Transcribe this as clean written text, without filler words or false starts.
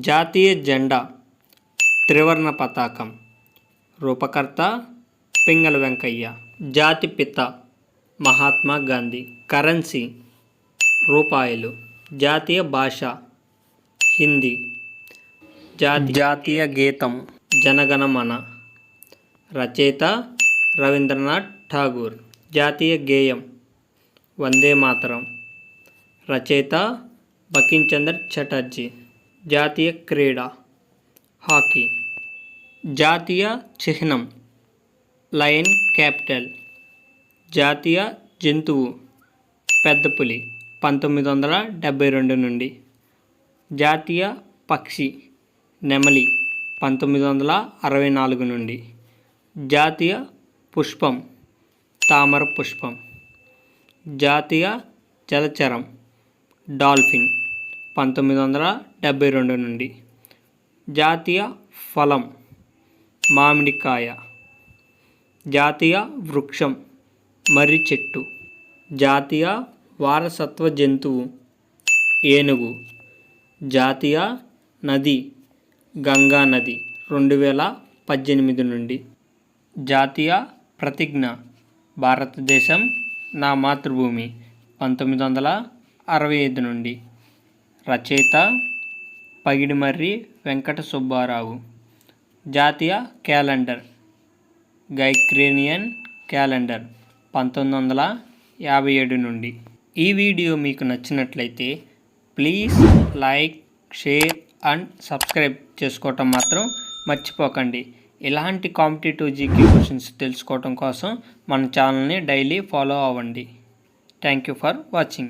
జాతీయ జెండా త్రివర్ణ పతాకం. రూపకర్త పింగళ వెంకయ్య. జాతిపిత మహాత్మా గాంధీ. కరెన్సీ రూపాయలు. జాతీయ భాష హిందీ. జాతీయ గీతం జనగణమన. రచయిత రవీంద్రనాథ్ ఠాగూర్. జాతీయ గేయం వందే మాతరం. రచయిత బంకించంద్ర చటర్జీ. జాతీయ క్రీడ హాకీ. జాతీయ చిహ్నం లయన్ క్యాపిటల్. జాతీయ జంతువు పెద్ద పులి 1972 నుండి. జాతీయ పక్షి నెమలి 1964 నుండి. జాతీయ పుష్పం తామర పుష్పం. జాతీయ జలచరం డాల్ఫిన్ 1972 నుండి. జాతీయ ఫలం మామిడికాయ. జాతీయ వృక్షం మర్రి చెట్టు. జాతీయ వారసత్వ జంతువు ఏనుగు. జాతీయ నది గంగా నది 2018 నుండి. జాతీయ ప్రతిజ్ఞ భారతదేశం నా మాతృభూమి 1965 నుండి. రచయిత పగిడిమర్రి వెంకట సుబ్బారావు. జాతీయ క్యాలెండర్ గ్రెగోరియన్ క్యాలెండర్ 1957 నుండి. ఈ వీడియో మీకు నచ్చినట్లయితే please like, share and subscribe చేసుకోవటం మాత్రం మర్చిపోకండి. ఇలాంటి కాంపిటేటివ్ జీకే క్వశ్చన్స్ తెలుసుకోవటం కోసం మన ఛానల్ని డైలీ ఫాలో అవ్వండి. Thank you for watching.